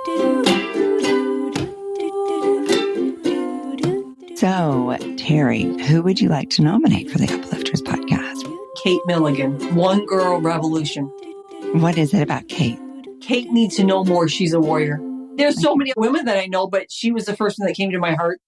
So, Terry, who would you like to nominate for the Uplifters podcast? Kate Milligan, One Girl Revolution. What is it about Kate? Kate needs to know more. She's a warrior. There's so many women that I know, but she was the first one that came to my heart.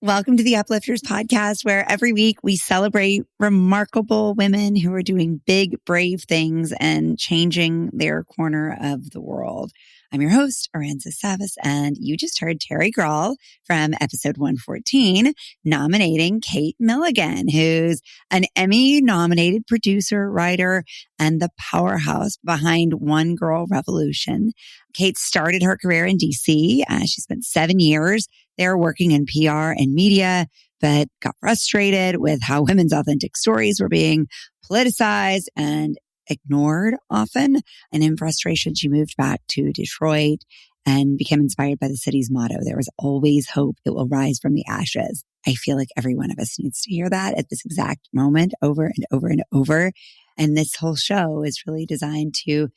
Welcome to the Uplifters Podcast, where every week we celebrate remarkable women who are doing big, brave things and changing their corner of the world. I'm your host, Aransas Savas, and you just heard Terry Grawl from episode 114 nominating Kate Milligan, who's an Emmy-nominated producer, writer, and the powerhouse behind One Girl Revolution. Kate started her career in DC. She spent 7 years there working in PR and media, but got frustrated with how women's authentic stories were being politicized and ignored often. And in frustration, she moved back to Detroit and became inspired by the city's motto, "There is always hope. It will rise from the ashes." I feel like every one of us needs to hear that at this exact moment over and over and over. And this whole show is really designed to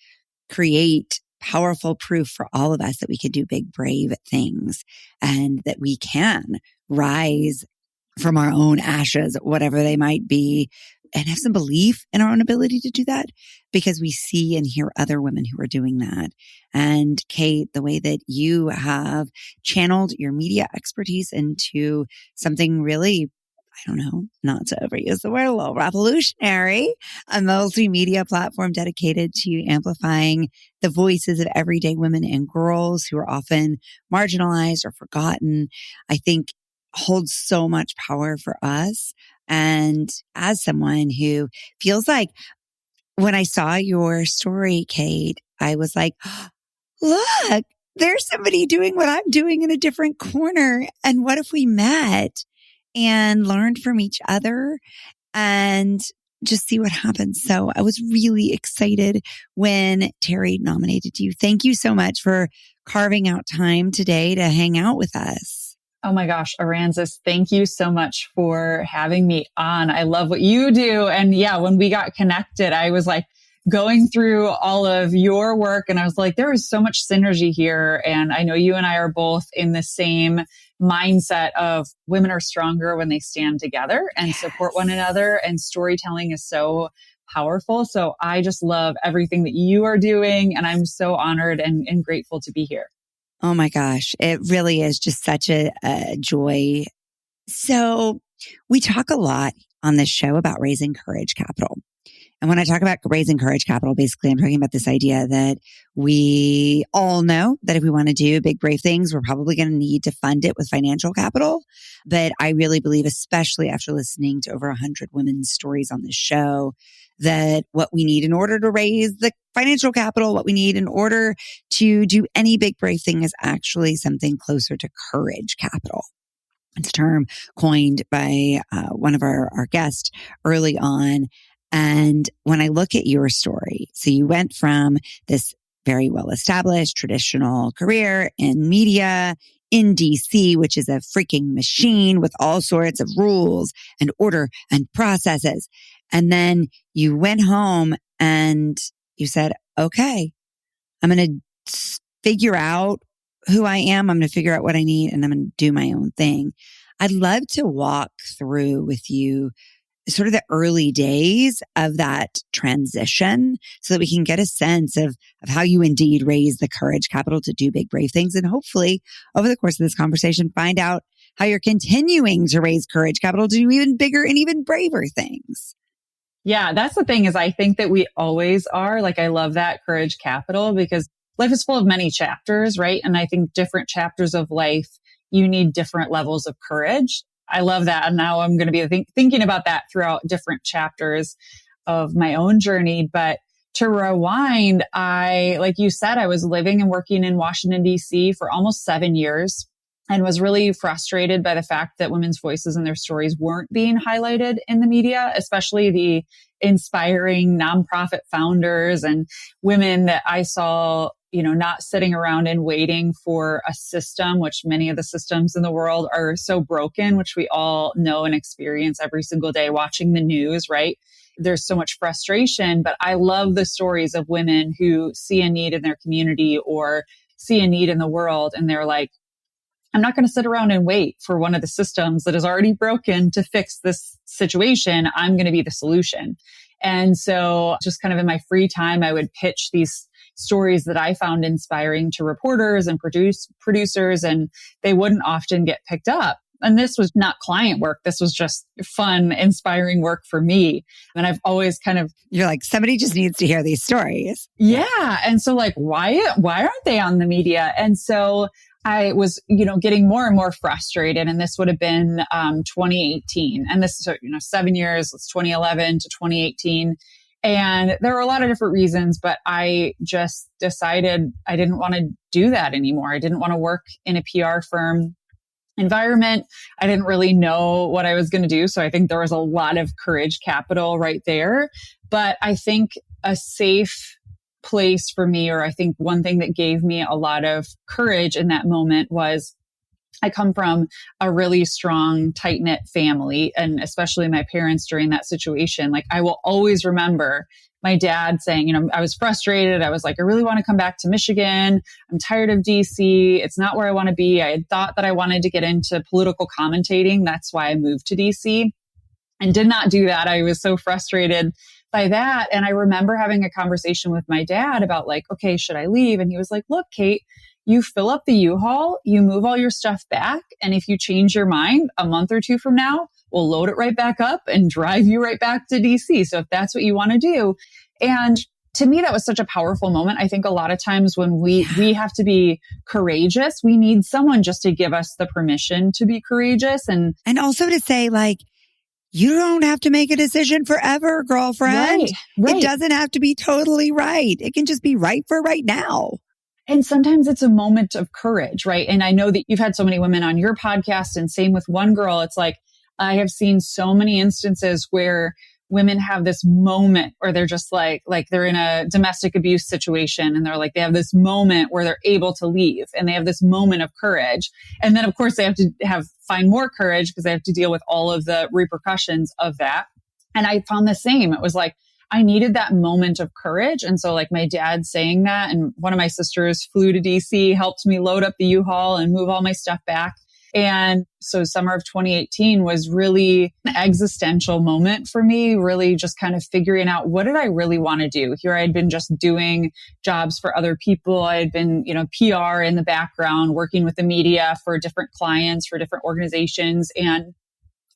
create powerful proof for all of us that we can do big, brave things and that we can rise from our own ashes, whatever they might be, and have some belief in our own ability to do that because we see and hear other women who are doing that. And Kate, the way that you have channeled your media expertise into something really, I don't know, not to overuse the word, a little revolutionary, a multimedia platform dedicated to amplifying the voices of everyday women and girls who are often marginalized or forgotten, I think holds so much power for us. And as someone who feels like when I saw your story, Kate, I was like, look, there's somebody doing what I'm doing in a different corner. And what if we met and learned from each other and just see what happens? So I was really excited when Terry nominated you. Thank you so much for carving out time today to hang out with us. Oh my gosh, Aransas, thank you so much for having me on. I love what you do. And yeah, when we got connected, I was like going through all of your work and I was like, there is so much synergy here. And I know you and I are both in the same mindset of women are stronger when they stand together and support one another. And storytelling is so powerful. So I just love everything that you are doing. And I'm so honored and grateful to be here. Oh my gosh, it really is just such a joy. So we talk a lot on this show about raising courage capital. And when I talk about raising courage capital, basically I'm talking about this idea that we all know that if we want to do big, brave things, we're probably going to need to fund it with financial capital. But I really believe, especially after listening to over 100 women's stories on this show, that what we need in order to raise the financial capital, what we need in order to do any big, brave thing is actually something closer to courage capital. It's a term coined by one of our guests early on. And when I look at your story, so you went from this very well-established traditional career in media in DC, which is a freaking machine with all sorts of rules and order and processes. And then you went home and you said, okay, I'm going to figure out who I am. I'm going to figure out what I need and I'm going to do my own thing. I'd love to walk through with you sort of the early days of that transition so that we can get a sense of how you indeed raise the courage capital to do big, brave things. And hopefully over the course of this conversation, find out how you're continuing to raise courage capital to do even bigger and even braver things. Yeah, that's the thing is I think that we always are. Like, I love that courage capital because life is full of many chapters, right? And I think different chapters of life, you need different levels of courage. I love that. And now I'm going to be thinking about that throughout different chapters of my own journey. But to rewind, like you said, I was living and working in Washington, D.C. for almost 7 years and was really frustrated by the fact that women's voices and their stories weren't being highlighted in the media, especially the inspiring nonprofit founders and women that I saw, not sitting around and waiting for a system, which many of the systems in the world are so broken, which we all know and experience every single day watching the news, right? There's so much frustration, but I love the stories of women who see a need in their community or see a need in the world and they're like, I'm not going to sit around and wait for one of the systems that is already broken to fix this situation. I'm going to be the solution. And so just kind of in my free time, I would pitch these stories that I found inspiring to reporters and producers, and they wouldn't often get picked up. And this was not client work. This was just fun, inspiring work for me. And I've always kind of... You're like, somebody just needs to hear these stories. Yeah. And so like, why aren't they on the media? And so I was, getting more and more frustrated. And this would have been 2018. And this is, 7 years, it's 2011 to 2018. And there were a lot of different reasons, but I just decided I didn't want to do that anymore. I didn't want to work in a PR firm environment. I didn't really know what I was going to do. So I think there was a lot of courage capital right there. But I think a safe place for me, or I think one thing that gave me a lot of courage in that moment was I come from a really strong, tight-knit family, and especially my parents during that situation. Like I will always remember my dad saying, I was frustrated. I was like, I really want to come back to Michigan. I'm tired of DC. It's not where I want to be. I had thought that I wanted to get into political commentating. That's why I moved to DC and did not do that. I was so frustrated by that. And I remember having a conversation with my dad about like, okay, should I leave? And he was like, look, Kate, you fill up the U-Haul, you move all your stuff back. And if you change your mind a month or two from now, we'll load it right back up and drive you right back to DC. So if that's what you want to do. And to me, that was such a powerful moment. I think a lot of times when we have to be courageous, we need someone just to give us the permission to be courageous. And also to say like, you don't have to make a decision forever, girlfriend. Right. It doesn't have to be totally right. It can just be right for right now. And sometimes it's a moment of courage, right? And I know that you've had so many women on your podcast, and same with One Girl. It's like, I have seen so many instances where women have this moment where they're just like they're in a domestic abuse situation and they're like, they have this moment where they're able to leave and they have this moment of courage. And then of course they have to find more courage because they have to deal with all of the repercussions of that. And I found the same. It was like, I needed that moment of courage. And so like my dad saying that, and one of my sisters flew to DC, helped me load up the U-Haul and move all my stuff back. And so summer of 2018 was really an existential moment for me, really just kind of figuring out, what did I really want to do? Here I had been just doing jobs for other people. I had been, PR in the background, working with the media for different clients, for different organizations. And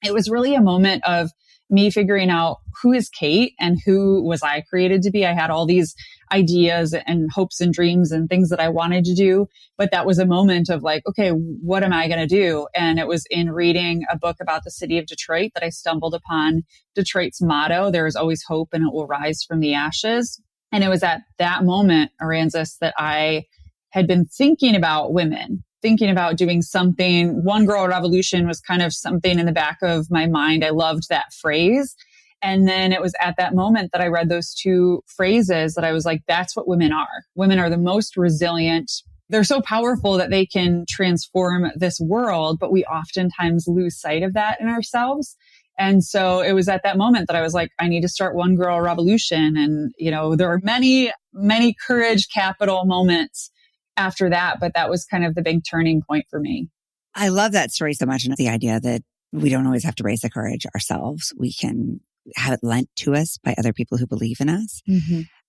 it was really a moment of me figuring out who is Kate and who was I created to be. I had all these ideas and hopes and dreams and things that I wanted to do. But that was a moment of like, okay, what am I going to do? And it was in reading a book about the city of Detroit that I stumbled upon Detroit's motto, there is always hope and it will rise from the ashes. And it was at that moment, Aransas, that I had been thinking about women, thinking about doing something. One Girl Revolution was kind of something in the back of my mind. I loved that phrase. And then it was at that moment that I read those two phrases that I was like, that's what women are. Women are the most resilient. They're so powerful that they can transform this world, but we oftentimes lose sight of that in ourselves. And so it was at that moment that I was like, I need to start One Girl Revolution. And, there are many, many courage capital moments after that, but that was kind of the big turning point for me. I love that story so much. And the idea that we don't always have to raise the courage ourselves. We can have it lent to us by other people who believe in us,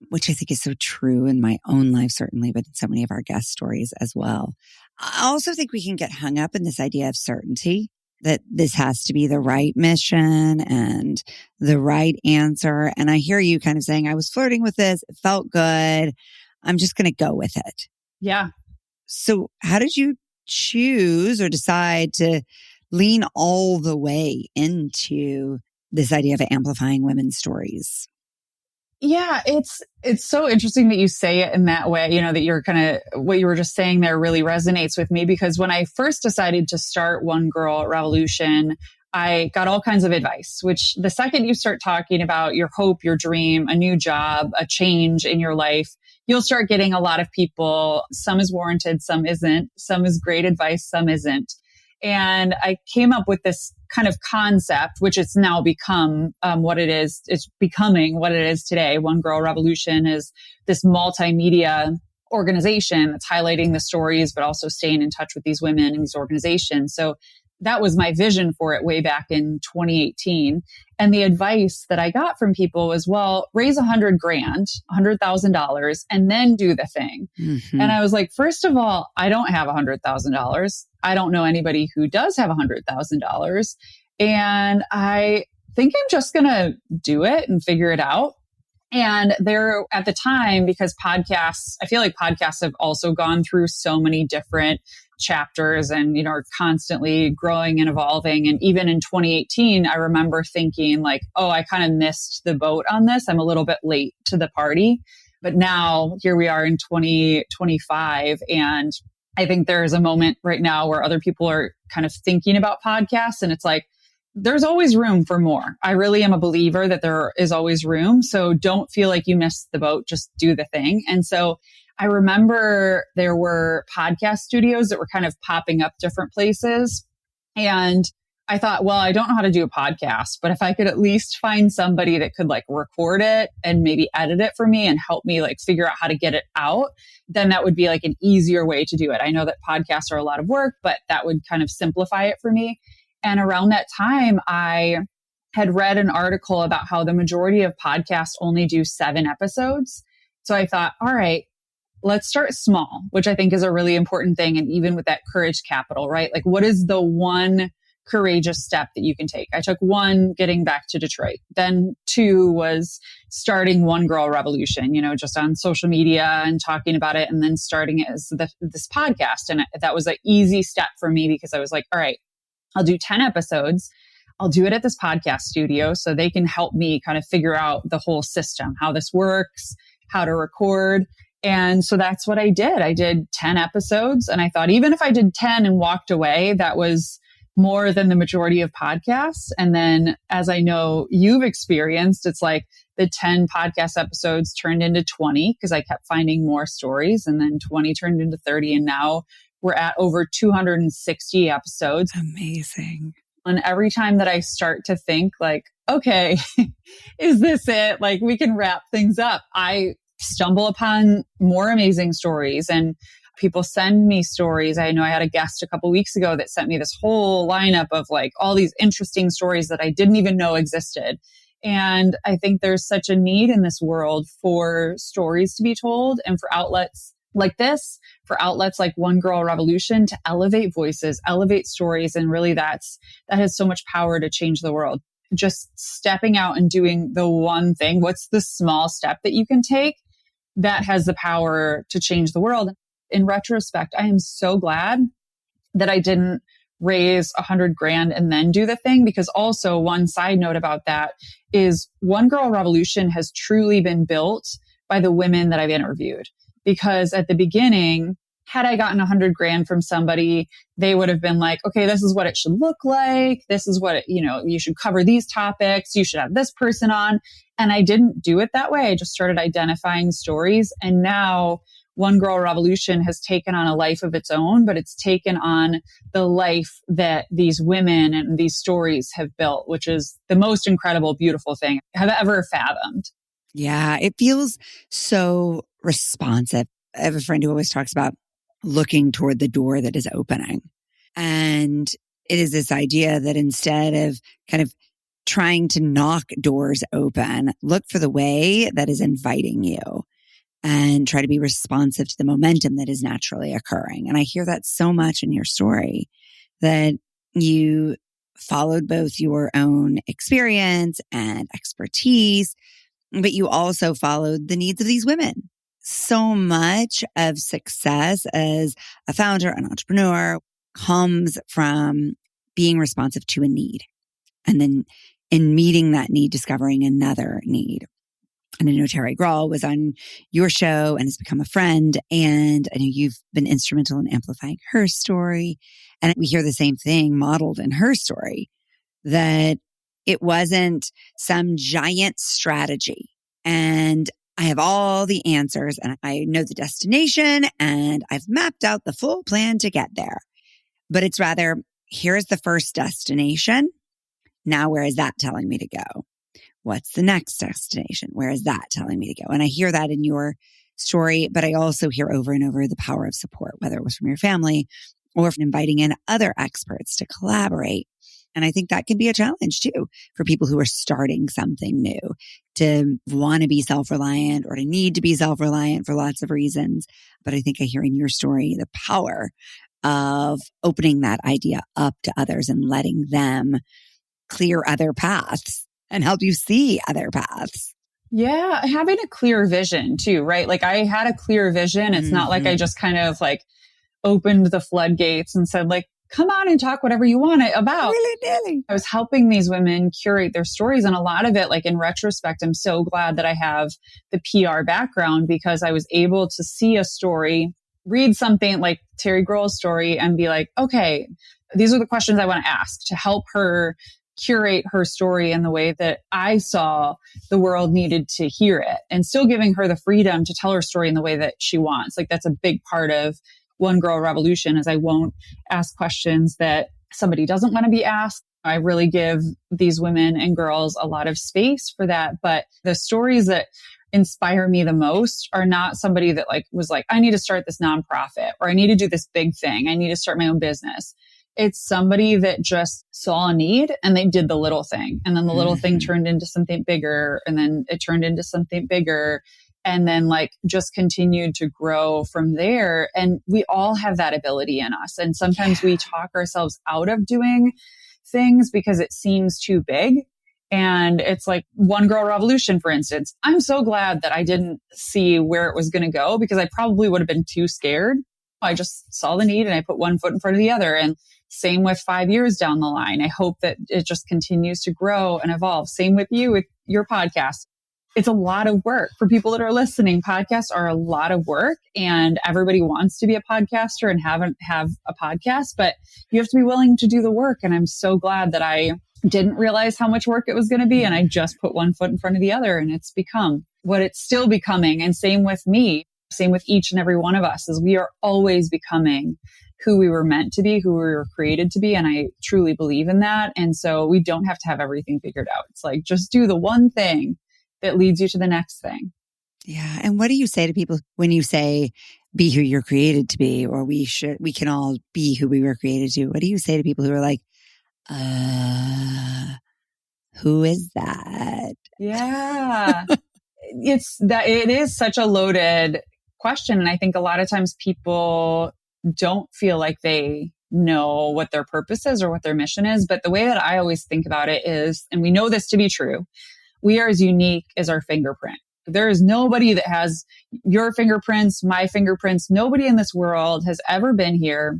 which I think is so true in my own life, certainly, but in so many of our guest stories as well. I also think we can get hung up in this idea of certainty, that this has to be the right mission and the right answer. And I hear you kind of saying, I was flirting with this. It felt good. I'm just going to go with it. Yeah. So how did you choose or decide to lean all the way into this idea of amplifying women's stories? Yeah, it's so interesting that you say it in that way, that you're kind of, what you were just saying there really resonates with me, because when I first decided to start One Girl Revolution, I got all kinds of advice, which the second you start talking about your hope, your dream, a new job, a change in your life, you'll start getting a lot of people. Some is warranted, some isn't. Some is great advice, some isn't. And I came up with this kind of concept, which it's now become what it is. It's becoming what it is today. One Girl Revolution is this multimedia organization that's highlighting the stories, but also staying in touch with these women in these organizations. So that was my vision for it way back in 2018. And the advice that I got from people was, well, raise $100,000, and then do the thing. Mm-hmm. And I was like, first of all, I don't have $100,000. I don't know anybody who does have $100,000. And I think I'm just going to do it and figure it out. And there at the time, because podcasts, I feel like podcasts have also gone through so many different chapters and, are constantly growing and evolving. And even in 2018, I remember thinking like, oh, I kind of missed the boat on this. I'm a little bit late to the party. But now here we are in 2025. And I think there is a moment right now where other people are kind of thinking about podcasts. And it's like, there's always room for more. I really am a believer that there is always room. So don't feel like you missed the boat, just do the thing. And so I remember there were podcast studios that were kind of popping up different places. And I thought, well, I don't know how to do a podcast, but if I could at least find somebody that could like record it and maybe edit it for me and help me like figure out how to get it out, then that would be like an easier way to do it. I know that podcasts are a lot of work, but that would kind of simplify it for me. And around that time, I had read an article about how the majority of podcasts only do 7 episodes. So I thought, all right, let's start small, which I think is a really important thing. And even with that courage capital, right? Like, what is the one courageous step that you can take? I took 1, getting back to Detroit. Then 2 was starting One Girl Revolution, just on social media and talking about it, and then starting it as this podcast. And that was an easy step for me because I was like, all right, I'll do 10 episodes. I'll do it at this podcast studio so they can help me kind of figure out the whole system, how this works, how to record. And so that's what I did. I did 10 episodes. And I thought, even if I did 10 and walked away, that was more than the majority of podcasts. And then, as I know you've experienced, it's like the 10 podcast episodes turned into 20 because I kept finding more stories, and then 20 turned into 30. And now we're at over 260 episodes. Amazing. And every time that I start to think like, okay, is this it? Like, we can wrap things up, I stumble upon more amazing stories, and people send me stories. I know I had a guest a couple weeks ago that sent me this whole lineup of like all these interesting stories that I didn't even know existed. And I think there's such a need in this world for stories to be told, and for outlets like this, for outlets like One Girl Revolution to elevate voices, elevate stories. And really that has so much power to change the world. Just stepping out and doing the one thing. What's the small step that you can take that has the power to change the world? In retrospect, I am so glad that I didn't raise $100,000 and then do the thing, because also one side note about that is One Girl Revolution has truly been built by the women that I've interviewed. Because at the beginning, had I gotten $100,000 from somebody, they would have been like, okay, this is what it should look like. This is what, you should cover these topics. You should have this person on. And I didn't do it that way. I just started identifying stories. And now One Girl Revolution has taken on a life of its own, but it's taken on the life that these women and these stories have built, which is the most incredible, beautiful thing I've ever fathomed. Yeah, it feels so responsive. I have a friend who always talks about looking toward the door that is opening. And it is this idea that instead of kind of trying to knock doors open, look for the way that is inviting you and try to be responsive to the momentum that is naturally occurring. And I hear that so much in your story, that you followed both your own experience and expertise, but you also followed the needs of these women. So much of success as a founder, an entrepreneur, comes from being responsive to a need. And then in meeting that need, discovering another need. And I know Terry Grawl was on your show and has become a friend. And I know you've been instrumental in amplifying her story. And we hear the same thing modeled in her story, that it wasn't some giant strategy. And I have all the answers and I know the destination and I've mapped out the full plan to get there. But it's rather, here's the first destination. Now, where is that telling me to go? What's the next destination? Where is that telling me to go? And I hear that in your story, but I also hear over and over the power of support, whether it was from your family or from inviting in other experts to collaborate. And I think that can be a challenge too for people who are starting something new, to want to be self-reliant or to need to be self-reliant for lots of reasons. But I think I hear in your story the power of opening that idea up to others and letting them clear other paths and help you see other paths. Yeah, having a clear vision too, right? Like I had a clear vision. It's not like I just kind of like opened the floodgates and said like, come on and talk whatever you want about. Really? I was helping these women curate their stories. And a lot of it, like in retrospect, I'm so glad that I have the PR background because I was able to see a story, read something like Terry Grohl's story and be like, okay, these are the questions I want to ask to help her curate her story in the way that I saw the world needed to hear it, and still giving her the freedom to tell her story in the way that she wants. Like that's a big part of One Girl Revolution is I won't ask questions that somebody doesn't want to be asked. I really give these women and girls a lot of space for that. But the stories that inspire me the most are not somebody that like was like, I need to start this nonprofit or I need to do this big thing. I need to start my own business. It's somebody that just saw a need and they did the little thing. And then the little thing turned into something bigger. And then it turned into something bigger. And then like just continued to grow from there. And we all have that ability in us. And sometimes we talk ourselves out of doing things because it seems too big. And it's like One Girl Revolution, for instance. I'm so glad that I didn't see where it was going to go because I probably would have been too scared. I just saw the need and I put one foot in front of the other. And same with 5 years down the line. I hope that it just continues to grow and evolve. Same with you, with your podcast. It's a lot of work for people that are listening. Podcasts are a lot of work and everybody wants to be a podcaster and have a podcast, but you have to be willing to do the work. And I'm so glad that I didn't realize how much work it was going to be. And I just put one foot in front of the other and it's become what it's still becoming. And same with me, same with each and every one of us, is we are always becoming who we were meant to be, who we were created to be. And I truly believe in that. And so we don't have to have everything figured out. It's like, just do the one thing that leads you to the next thing. Yeah. And what do you say to people when you say, be who you're created to be, or we can all be who we were created to? What do you say to people who are like, who is that? Yeah. It is such a loaded question. And I think a lot of times people don't feel like they know what their purpose is or what their mission is. But the way that I always think about it is, and we know this to be true, we are as unique as our fingerprint. There is nobody that has your fingerprints, my fingerprints. Nobody in this world has ever been here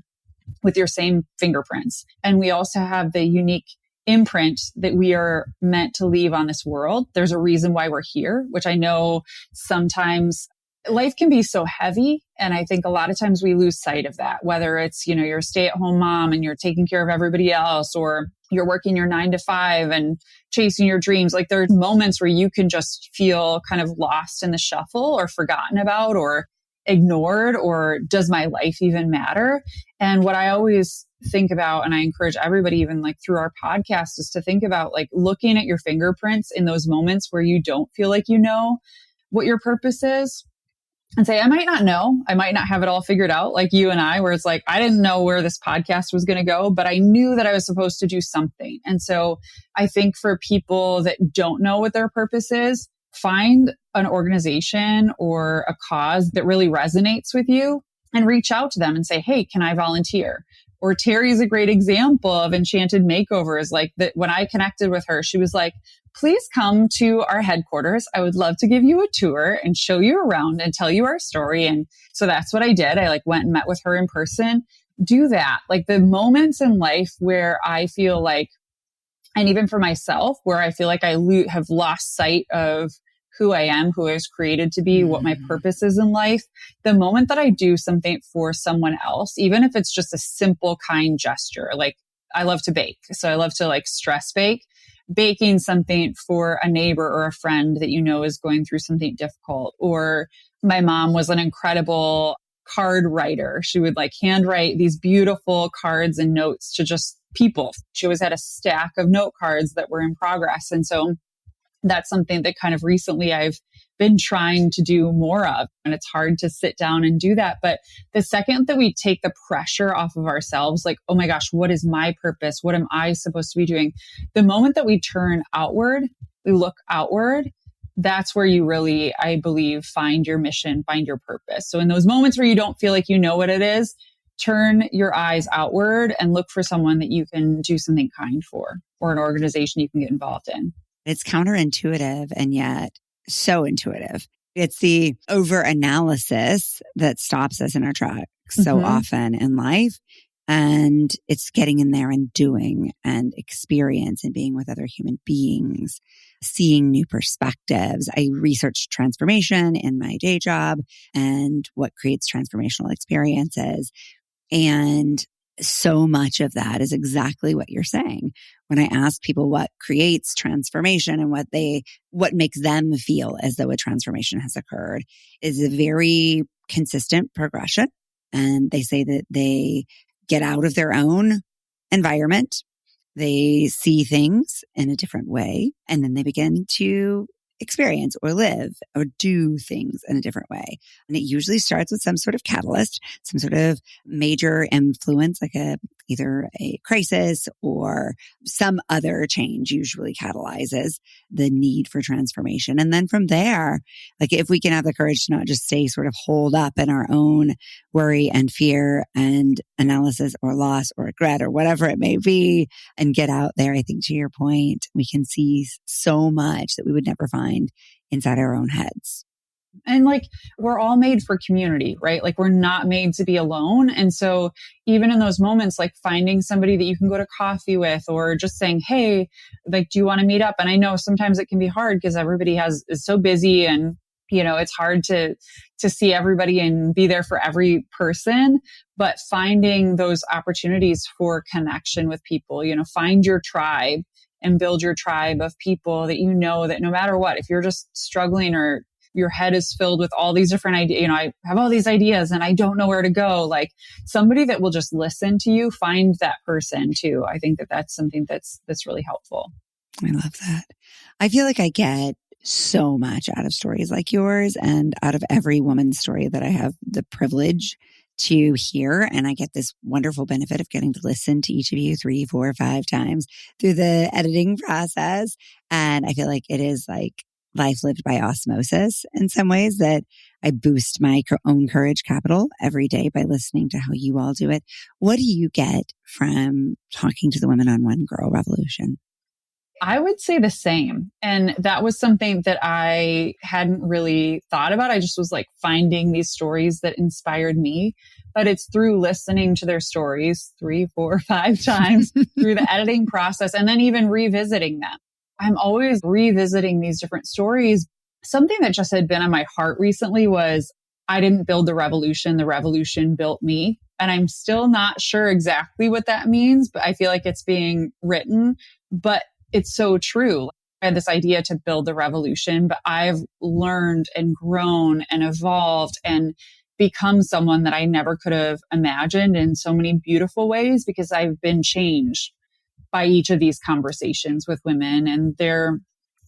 with your same fingerprints. And we also have the unique imprint that we are meant to leave on this world. There's a reason why we're here, which I know sometimes life can be so heavy. And I think a lot of times we lose sight of that, whether it's, you're a stay-at-home mom and you're taking care of everybody else, or you're working your 9 to 5 and chasing your dreams. Like there are moments where you can just feel kind of lost in the shuffle or forgotten about or ignored, or does my life even matter? And what I always think about, and I encourage everybody, even like through our podcast, is to think about like looking at your fingerprints in those moments where you don't feel like you know what your purpose is. And say, I might not know. I might not have it all figured out like you and I, where it's like, I didn't know where this podcast was going to go, but I knew that I was supposed to do something. And so I think for people that don't know what their purpose is, find an organization or a cause that really resonates with you and reach out to them and say, hey, can I volunteer? Or Terry's a great example of Enchanted Makeovers. Like that, when I connected with her, she was like, please come to our headquarters. I would love to give you a tour and show you around and tell you our story. And so that's what I did. I went and met with her in person. Do that. Like the moments in life where I feel like, and even for myself, where I feel like I have lost sight of who I am, who I was created to be, what my purpose is in life. The moment that I do something for someone else, even if it's just a simple, kind gesture, like I love to bake. So I love to stress bake. Baking something for a neighbor or a friend that is going through something difficult. Or my mom was an incredible card writer. She would handwrite these beautiful cards and notes to just people. She always had a stack of note cards that were in progress. And so That's something that kind of recently I've been trying to do more of. And it's hard to sit down and do that. But the second that we take the pressure off of ourselves, like, oh my gosh, what is my purpose? What am I supposed to be doing? The moment that we turn outward, we look outward, that's where you really, I believe, find your mission, find your purpose. So in those moments where you don't feel like you know what it is, turn your eyes outward and look for someone that you can do something kind for, or an organization you can get involved in. It's counterintuitive and yet so intuitive. It's the over-analysis that stops us in our tracks so often in life. And it's getting in there and doing and experience and being with other human beings, seeing new perspectives. I research transformation in my day job and what creates transformational experiences. And so much of that is exactly what you're saying. When I ask people what creates transformation and what makes them feel as though a transformation has occurred, is a very consistent progression. And they say that they get out of their own environment. They see things in a different way, and then they begin to experience or live or do things in a different way. And it usually starts with some sort of catalyst, some sort of major influence, like either a crisis or some other change usually catalyzes the need for transformation. And then from there, like if we can have the courage to not just stay sort of holed up in our own worry and fear and analysis or loss or regret or whatever it may be, and get out there, I think to your point, we can see so much that we would never find inside our own heads. And like, we're all made for community, right? Like we're not made to be alone. And so even in those moments, like finding somebody that you can go to coffee with, or just saying, hey, like, do you want to meet up? And I know sometimes it can be hard because everybody is so busy, and, you know, it's hard to see everybody and be there for every person, but finding those opportunities for connection with people, you know, find your tribe and build your tribe of people that you know that no matter what, if you're just struggling or your head is filled with all these different ideas, you know, I have all these ideas and I don't know where to go, like somebody that will just listen to you, find that person too. I think that that's something that's really helpful. I love that. I feel like I get so much out of stories like yours and out of every woman's story that I have the privilege to hear. And I get this wonderful benefit of getting to listen to each of you 3, 4, 5 times through the editing process. And I feel like it is like life lived by osmosis in some ways, that I boost my own courage capital every day by listening to how you all do it. What do you get from talking to the women on One Girl Revolution? I would say the same. And that was something that I hadn't really thought about. I just was like finding these stories that inspired me. But it's through listening to their stories 3, 4, 5 times through the editing process, and then even revisiting them. I'm always revisiting these different stories. Something that just had been on my heart recently was, I didn't build the revolution built me. And I'm still not sure exactly what that means, but I feel like it's being written. But it's so true. I had this idea to build the revolution, but I've learned and grown and evolved and become someone that I never could have imagined in so many beautiful ways, because I've been changed by each of these conversations with women and their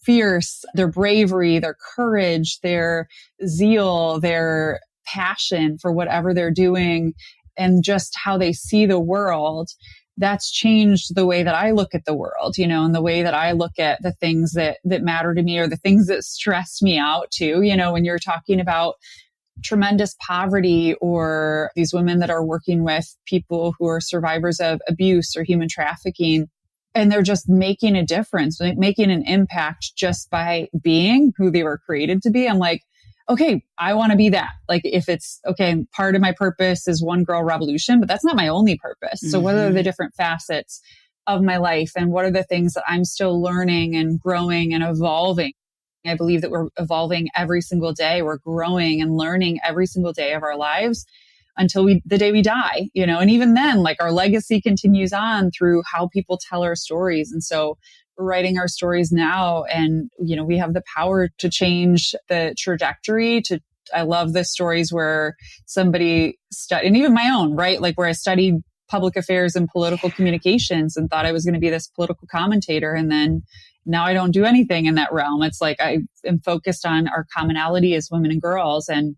fierce, their bravery, their courage, their zeal, their passion for whatever they're doing, and just how they see the world. That's changed the way that I look at the world, you know, and the way that I look at the things that matter to me, or the things that stress me out too. You know, when you're talking about tremendous poverty, or these women that are working with people who are survivors of abuse or human trafficking, and they're just making a difference, making an impact just by being who they were created to be. I'm like, okay, I want to be that. Like, if it's okay, part of my purpose is One Girl Revolution, but that's not my only purpose. So what are the different facets of my life, and what are the things that I'm still learning and growing and evolving? I believe that we're evolving every single day. We're growing and learning every single day of our lives until the day we die, you know, and even then, like, our legacy continues on through how people tell our stories. And so we're writing our stories now, and, you know, we have the power to change the trajectory. I love the stories where somebody and even my own, right? Like, where I studied public affairs and political communications and thought I was going to be this political commentator. And then, now I don't do anything in that realm. It's like I am focused on our commonality as women and girls and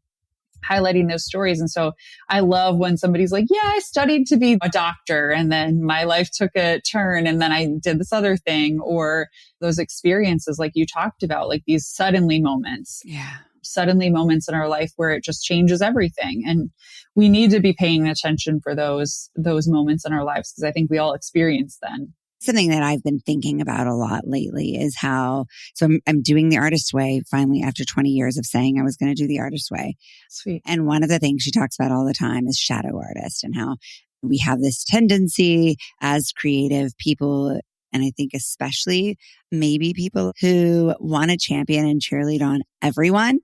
highlighting those stories. And so I love when somebody's like, yeah, I studied to be a doctor and then my life took a turn and then I did this other thing, or those experiences like you talked about, like these suddenly moments. Yeah. Suddenly moments in our life where it just changes everything. And we need to be paying attention for those moments in our lives, because I think we all experience them. Something that I've been thinking about a lot lately is how, so I'm doing the artist way finally after 20 years of saying I was going to do the artist way. Sweet. And one of the things she talks about all the time is shadow artist, and how we have this tendency as creative people, and I think especially maybe people who want to champion and cheerlead on everyone.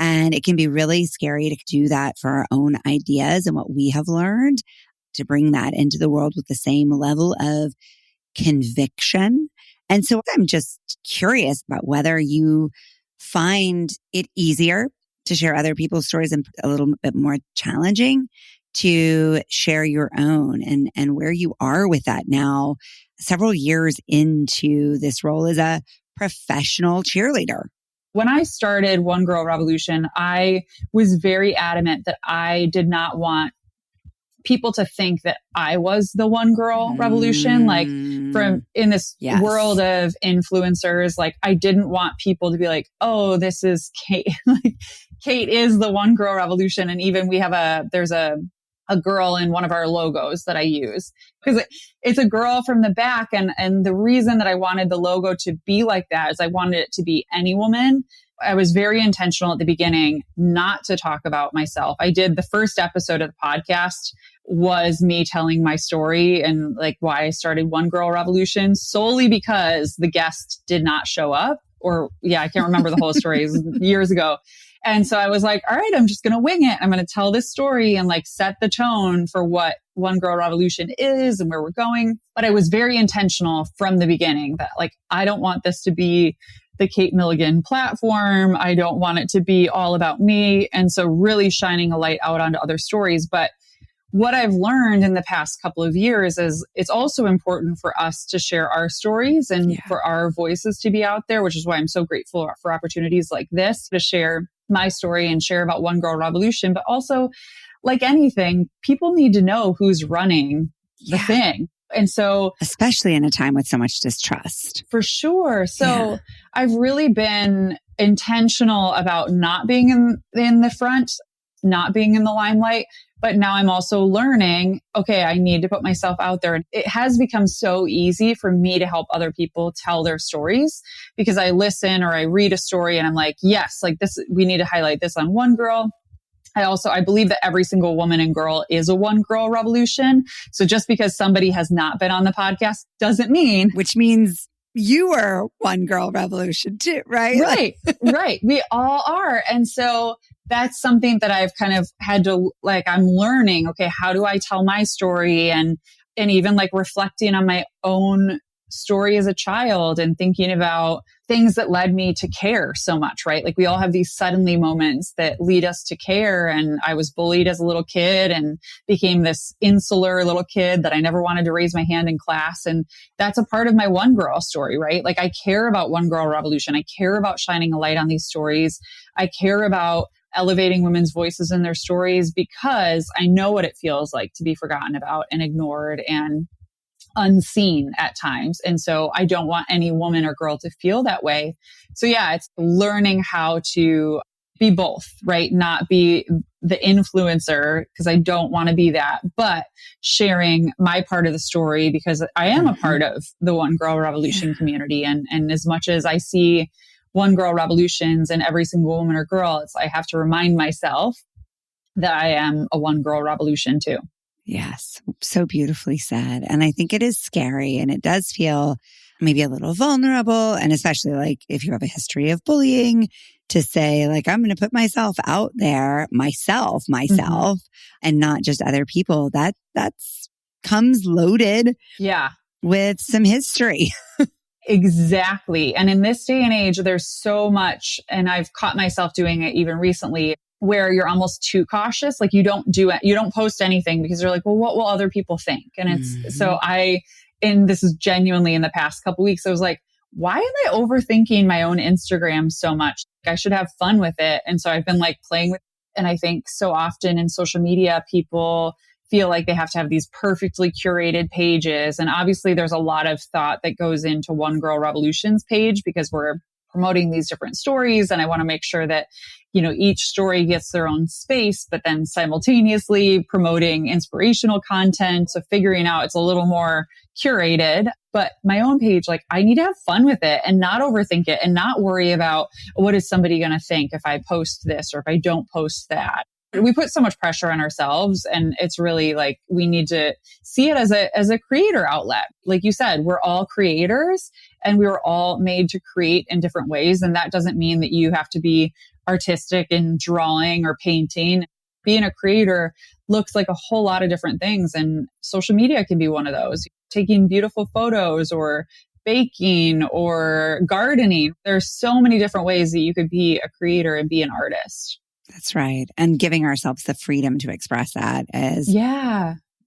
And it can be really scary to do that for our own ideas and what we have learned, to bring that into the world with the same level of conviction. And so I'm just curious about whether you find it easier to share other people's stories and a little bit more challenging to share your own, and where you are with that now, several years into this role as a professional cheerleader. When I started One Girl Revolution, I was very adamant that I did not want people to think that I was the One Girl Revolution. Like from in this world of influencers, like I didn't want people to be like, oh, this is Kate. Like Kate is the One Girl Revolution. And even we have there's a girl in one of our logos that I use, because it's a girl from the back. And the reason that I wanted the logo to be like that is I wanted it to be any woman. I was very intentional at the beginning not to talk about myself. I did the first episode of the podcast was me telling my story and like why I started One Girl Revolution, solely because the guest did not show up, I can't remember the whole story. It was years ago. And so I was like, all right, I'm just going to wing it. I'm going to tell this story and like set the tone for what One Girl Revolution is and where we're going. But I was very intentional from the beginning that like, I don't want this to be the Kate Milligan platform. I don't want it to be all about me. And so really shining a light out onto other stories. But what I've learned in the past couple of years is it's also important for us to share our stories and for our voices to be out there, which is why I'm so grateful for opportunities like this to share my story and share about One Girl Revolution. But also, like anything, people need to know who's running the thing. And so, especially in a time with so much distrust. For sure. So I've really been intentional about not being in the front, not being in the limelight. But now I'm also learning, okay, I need to put myself out there. And it has become so easy for me to help other people tell their stories, because I listen or I read a story and I'm like, yes, like this, we need to highlight this on One Girl. I believe that every single woman and girl is a One Girl Revolution. So just because somebody has not been on the podcast doesn't mean. Which means you are One Girl Revolution too, right? Right, right. We all are. And so that's something that I've kind of had to, like, I'm learning, okay, how do I tell my story? And even like reflecting on my own story as a child and thinking about things that led me to care so much, right? Like we all have these suddenly moments that lead us to care. And I was bullied as a little kid and became this insular little kid that I never wanted to raise my hand in class. And that's a part of my One Girl story, right? Like I care about One Girl Revolution. I care about shining a light on these stories. I care about elevating women's voices in their stories because I know what it feels like to be forgotten about and ignored and unseen at times. And so I don't want any woman or girl to feel that way. So yeah, it's learning how to be both, right? Not be the influencer, because I don't want to be that, but sharing my part of the story because I am a part of the One Girl Revolution community. And as much as I see One Girl Revolutions and every single woman or girl, I have to remind myself that I am a One Girl Revolution too. Yes, so beautifully said. And I think it is scary and it does feel maybe a little vulnerable. And especially like if you have a history of bullying, to say like, I'm going to put myself out there, myself, and not just other people. That's comes loaded with some history. Exactly. And in this day and age, there's so much, and I've caught myself doing it even recently, where you're almost too cautious. Like you don't do it, you don't post anything because you're like, well, what will other people think? And it's, so and this is genuinely in the past couple of weeks, I was like, why am I overthinking my own Instagram so much? I should have fun with it. And so I've been like playing with it. And I think so often in social media, people feel like they have to have these perfectly curated pages. And obviously there's a lot of thought that goes into One Girl Revolution's page because we're promoting these different stories. And I want to make sure that, you know, each story gets their own space, but then simultaneously promoting inspirational content. So figuring out it's a little more curated, but my own page, like I need to have fun with it and not overthink it and not worry about what is somebody going to think if I post this or if I don't post that. We put so much pressure on ourselves, and it's really like we need to see it as a creator outlet. Like you said, we're all creators and we were all made to create in different ways. And that doesn't mean that you have to be artistic in drawing or painting. Being a creator looks like a whole lot of different things, and social media can be one of those. Taking beautiful photos or baking or gardening. There's so many different ways that you could be a creator and be an artist. That's right. And giving ourselves the freedom to express that is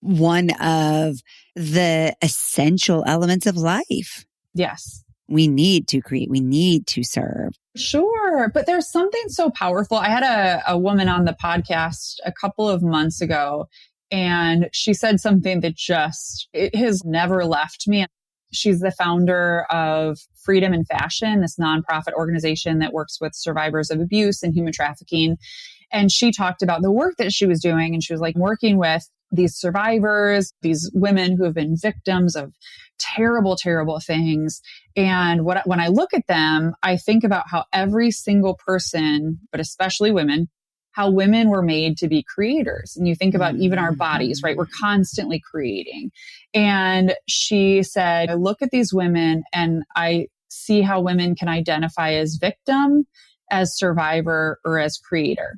one of the essential elements of life. Yes. We need to create. We need to serve. Sure. But there's something so powerful. I had a woman on the podcast a couple of months ago, and she said something that it has never left me. She's the founder of Freedom in Fashion, this nonprofit organization that works with survivors of abuse and human trafficking. And she talked about the work that she was doing. And she was like working with these survivors, these women who have been victims of terrible, terrible things. And when I look at them, I think about how every single person, but especially women, how women were made to be creators. And you think about even our bodies, right? We're constantly creating. And she said, I look at these women and I see how women can identify as victim, as survivor, or as creator.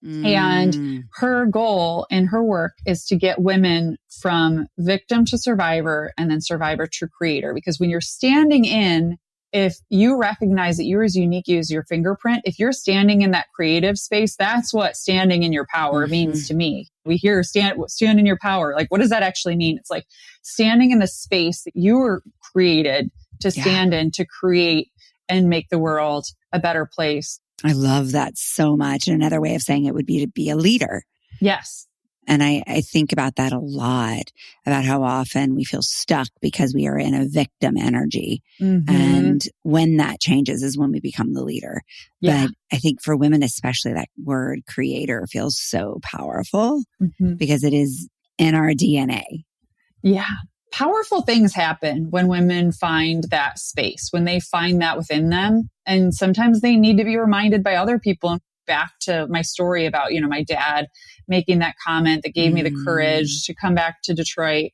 And her goal in her work is to get women from victim to survivor and then survivor to creator. Because when you're standing in, if you recognize that you're as unique as your fingerprint, if you're standing in that creative space, that's what standing in your power means to me. We hear stand in your power. Like, what does that actually mean? It's like standing in the space that you were created to stand in, to create and make the world a better place. I love that so much. And another way of saying it would be to be a leader. Yes. And I think about that a lot, about how often we feel stuck because we are in a victim energy. And when that changes is when we become the leader. But I think for women, especially, that word creator feels so powerful because it is in our DNA. Yeah. Powerful things happen when women find that space, when they find that within them. And sometimes they need to be reminded by other people. Back to my story about, my dad making that comment that gave me the courage to come back to Detroit.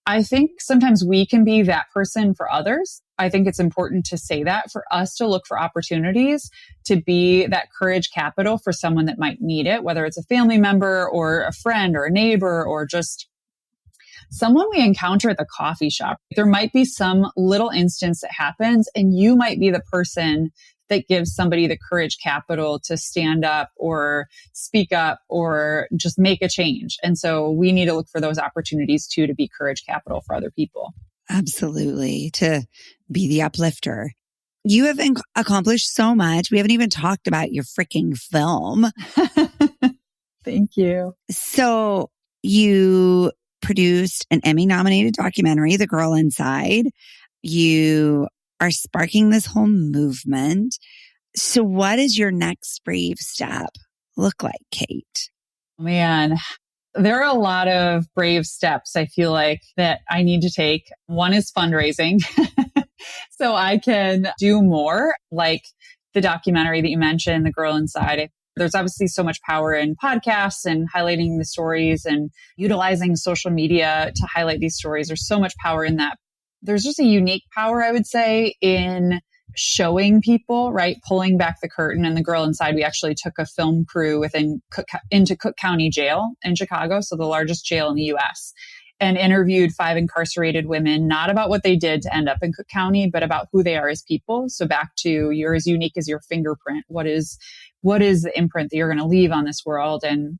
I think sometimes we can be that person for others. I think it's important to say that for us to look for opportunities to be that courage capital for someone that might need it, whether it's a family member or a friend or a neighbor or just someone we encounter at the coffee shop. There might be some little instance that happens and you might be the person that gives somebody the courage capital to stand up or speak up or just make a change. And so we need to look for those opportunities too, to be courage capital for other people. Absolutely. To be the uplifter. You have accomplished so much. We haven't even talked about your freaking film. Thank you. So you produced an Emmy-nominated documentary, The Girl Inside. You are sparking this whole movement. So what is your next brave step look like, Kate? Man, there are a lot of brave steps I feel like that I need to take. One is fundraising. So I can do more, like the documentary that you mentioned, The Girl Inside. There's obviously so much power in podcasts and highlighting the stories and utilizing social media to highlight these stories. There's so much power in that. There's just a unique power, I would say, in showing people, right? Pulling back the curtain. And The Girl Inside, we actually took a film crew into Cook County Jail in Chicago, so the largest jail in the U.S., and interviewed 5 incarcerated women, not about what they did to end up in Cook County, but about who they are as people. So back to, you're as unique as your fingerprint. What is the imprint that you're going to leave on this world? And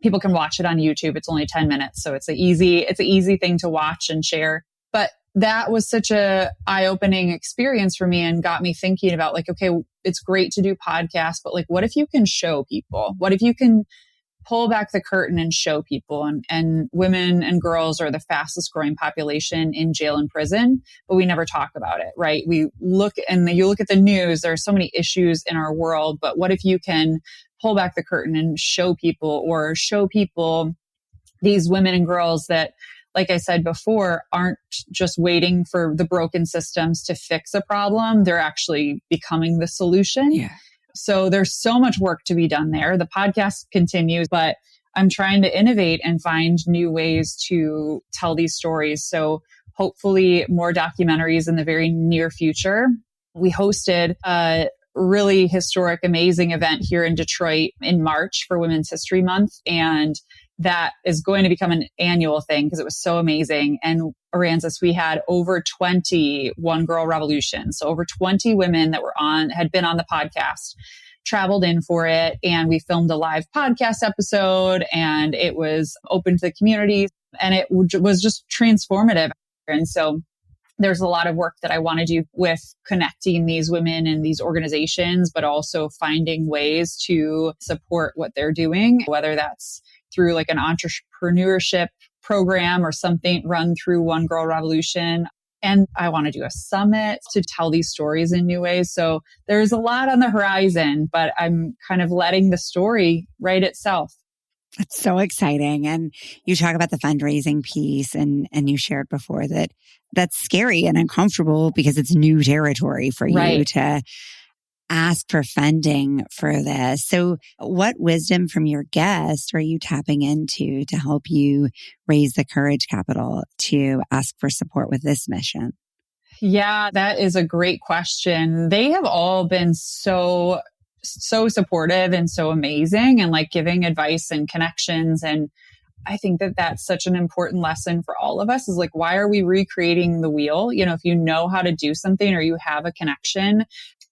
people can watch it on YouTube. It's only 10 minutes. So it's an easy thing to watch and share. But that was such a eye-opening experience for me and got me thinking about like, okay, it's great to do podcasts, but like, what if you can show people? What if you can pull back the curtain and show people? And women and girls are the fastest growing population in jail and prison, but we never talk about it, right? We look and you look at the news, there are so many issues in our world, but what if you can pull back the curtain and show people these women and girls that, like I said before, aren't just waiting for the broken systems to fix a problem. They're actually becoming the solution. Yeah. So there's so much work to be done there. The podcast continues, but I'm trying to innovate and find new ways to tell these stories. So hopefully more documentaries in the very near future. We hosted a really historic, amazing event here in Detroit in March for Women's History Month. And that is going to become an annual thing because it was so amazing. And Aransas, we had over 20 One Girl Revolutions. So over 20 women that had been on the podcast, traveled in for it. And we filmed a live podcast episode and it was open to the community and it was just transformative. And so there's a lot of work that I want to do with connecting these women and these organizations, but also finding ways to support what they're doing, whether that's through like an entrepreneurship program or something run through One Girl Revolution. And I want to do a summit to tell these stories in new ways. So there's a lot on the horizon, but I'm kind of letting the story write itself. That's so exciting. And you talk about the fundraising piece and you shared before that that's scary and uncomfortable because it's new territory for you to ask for funding for this. So what wisdom from your guest are you tapping into to help you raise the courage capital to ask for support with this mission? Yeah, that is a great question. They have all been so supportive and so amazing and like giving advice and connections. And I think that that's such an important lesson for all of us is like, why are we recreating the wheel? You know, if you know how to do something or you have a connection.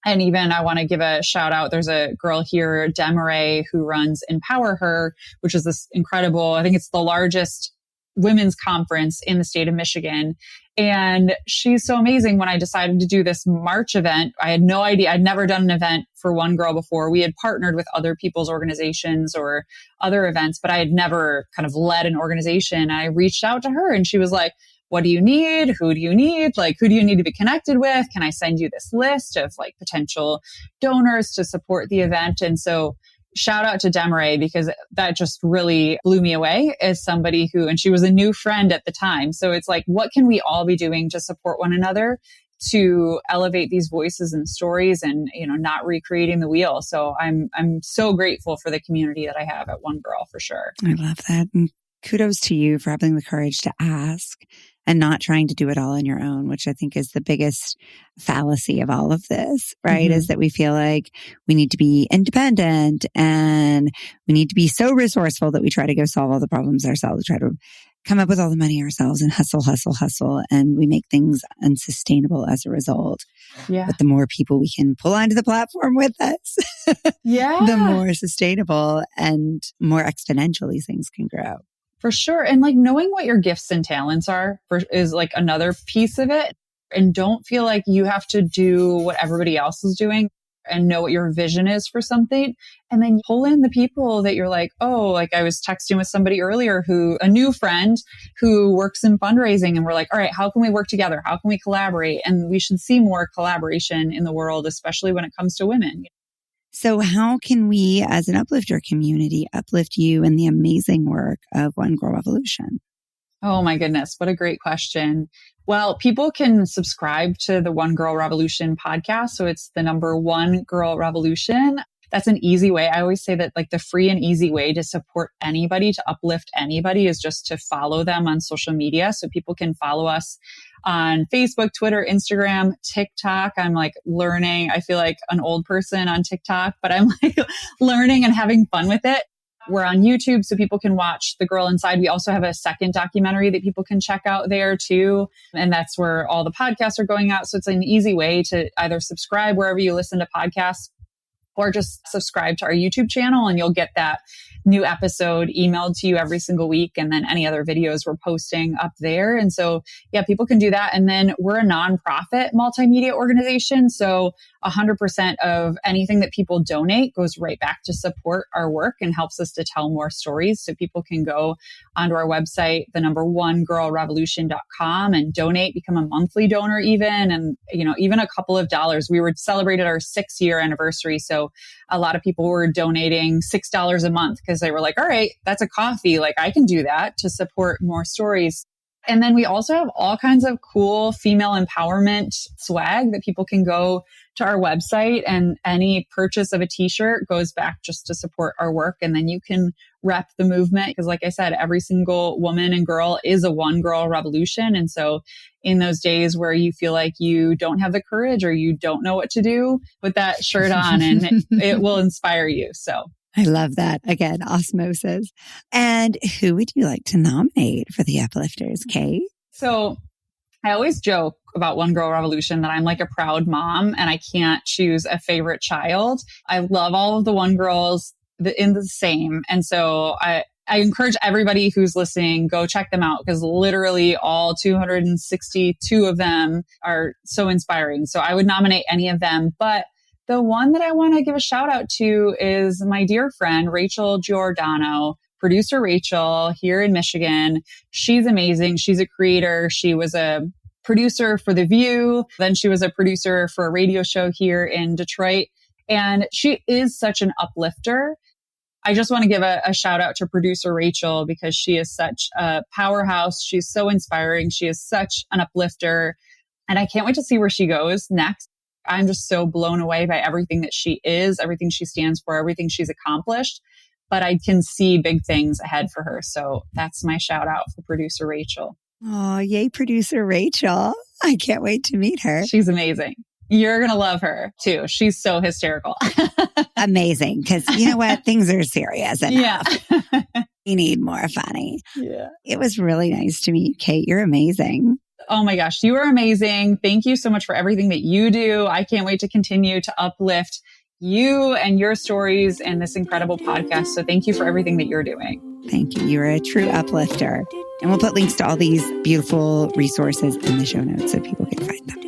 And even I want to give a shout out. There's a girl here, Demaray, who runs Empower Her, which is this incredible, I think it's the largest women's conference in the state of Michigan. And she's so amazing. When I decided to do this March event, I had no idea. I'd never done an event for One Girl before. We had partnered with other people's organizations or other events, but I had never kind of led an organization. And I reached out to her and she was like, what do you need? Who do you need? Like, who do you need to be connected with? Can I send you this list of like potential donors to support the event? And so shout out to Demaray because that just really blew me away as somebody who, and she was a new friend at the time. So it's like, what can we all be doing to support one another to elevate these voices and stories and, you know, not recreating the wheel. So I'm so grateful for the community that I have at One Girl for sure. I love that. And kudos to you for having the courage to ask and not trying to do it all on your own, which I think is the biggest fallacy of all of this, right? Is that we feel like we need to be independent and we need to be so resourceful that we try to go solve all the problems ourselves, try to come up with all the money ourselves and hustle. And we make things unsustainable as a result. Yeah. But the more people we can pull onto the platform with us, the more sustainable and more exponential these things can grow. For sure. And like knowing what your gifts and talents are is like another piece of it. And don't feel like you have to do what everybody else is doing and know what your vision is for something. And then pull in the people that you're like, oh, like I was texting with somebody earlier a new friend who works in fundraising. And we're like, all right, how can we work together? How can we collaborate? And we should see more collaboration in the world, especially when it comes to women. So how can we as an Uplifter community uplift you in the amazing work of One Girl Revolution? Oh my goodness. What a great question. Well, people can subscribe to the One Girl Revolution podcast. So it's the number One Girl Revolution. That's an easy way. I always say that like the free and easy way to support anybody, to uplift anybody is just to follow them on social media. So people can follow us on Facebook, Twitter, Instagram, TikTok. I'm like learning. I feel like an old person on TikTok, but I'm like learning and having fun with it. We're on YouTube so people can watch The Girl Inside. We also have a second documentary that people can check out there too. And that's where all the podcasts are going out. So it's an easy way to either subscribe wherever you listen to podcasts or just subscribe to our YouTube channel and you'll get that new episode emailed to you every single week. And then any other videos we're posting up there. And so, yeah, people can do that. And then we're a nonprofit multimedia organization. So 100% of anything that people donate goes right back to support our work and helps us to tell more stories. So people can go onto our website, the1girlrevolution.com, and donate, become a monthly donor even. And, even a couple of dollars. We celebrated our 6-year anniversary. So a lot of people were donating $6 a month because they were like, all right, that's a coffee. Like I can do that to support more stories. And then we also have all kinds of cool female empowerment swag that people can go to our website, and any purchase of a t-shirt goes back just to support our work. And then you can rep the movement because, like I said, every single woman and girl is a one girl revolution. And so in those days where you feel like you don't have the courage or you don't know what to do, put that shirt on and it will inspire you. So I love that. Again, osmosis. And who would you like to nominate for the Uplifters, Kate? So I always joke about One Girl Revolution that I'm like a proud mom and I can't choose a favorite child. I love all of the One Girls in the same. And so I encourage everybody who's listening, go check them out because literally all 262 of them are so inspiring. So I would nominate any of them. But the one that I want to give a shout out to is my dear friend, Rachel Giordano, producer Rachel here in Michigan. She's amazing. She's a creator. She was a producer for The View. Then she was a producer for a radio show here in Detroit. And she is such an uplifter. I just want to give a shout out to producer Rachel because she is such a powerhouse. She's so inspiring. She is such an uplifter. And I can't wait to see where she goes next. I'm just so blown away by everything that she is, everything she stands for, everything she's accomplished. But I can see big things ahead for her. So that's my shout out for producer Rachel. Oh, yay, producer Rachel. I can't wait to meet her. She's amazing. You're going to love her too. She's so hysterical. Amazing. Because you know what? Things are serious enough. Yeah. We need more funny. Yeah. It was really nice to meet you, Kate. You're amazing. Oh my gosh, you are amazing. Thank you so much for everything that you do. I can't wait to continue to uplift you and your stories and this incredible podcast. So thank you for everything that you're doing. Thank you. You're a true uplifter. And we'll put links to all these beautiful resources in the show notes so people can find them.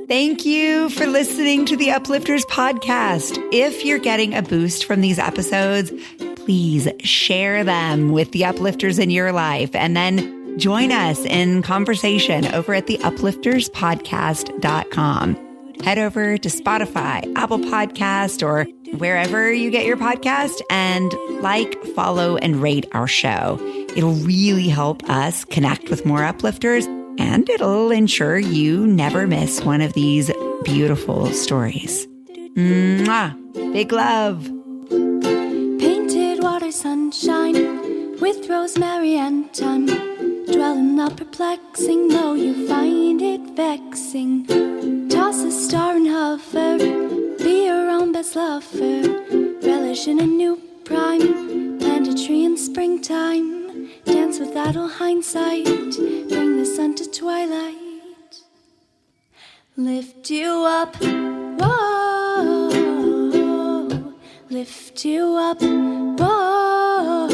Thank you for listening to the Uplifters Podcast. If you're getting a boost from these episodes, please share them with the uplifters in your life and then join us in conversation over at the uplifterspodcast.com. Head over to Spotify, Apple Podcast, or wherever you get your podcast and follow, and rate our show. It'll really help us connect with more uplifters, and it'll ensure you never miss one of these beautiful stories. Mwah! Big love. Painted water sunshine with rosemary and thyme. Dwell in the perplexing, though you find it vexing. Toss a star and hover, be your own best lover. Relish in a new prime, plant a tree in springtime. Dance with idle hindsight, bring the sun to twilight. Lift you up, whoa. Lift you up, whoa.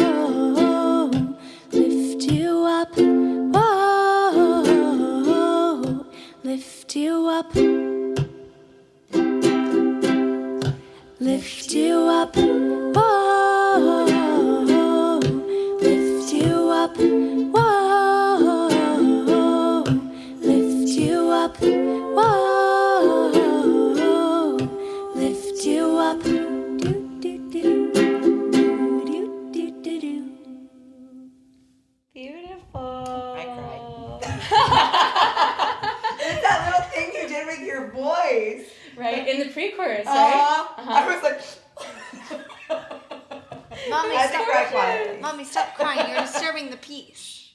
Lift you up, whoa. Lift you up. Lift you up, whoa. Lift you up, whoa. Lift you up, whoa. Lift you up. Beautiful. I cried. It's that little thing you did with your voice. Right, in the pre-chorus, right? I was like, Mommy, I had to cry stop. quietly. Mommy, stop crying. You're disturbing the peace.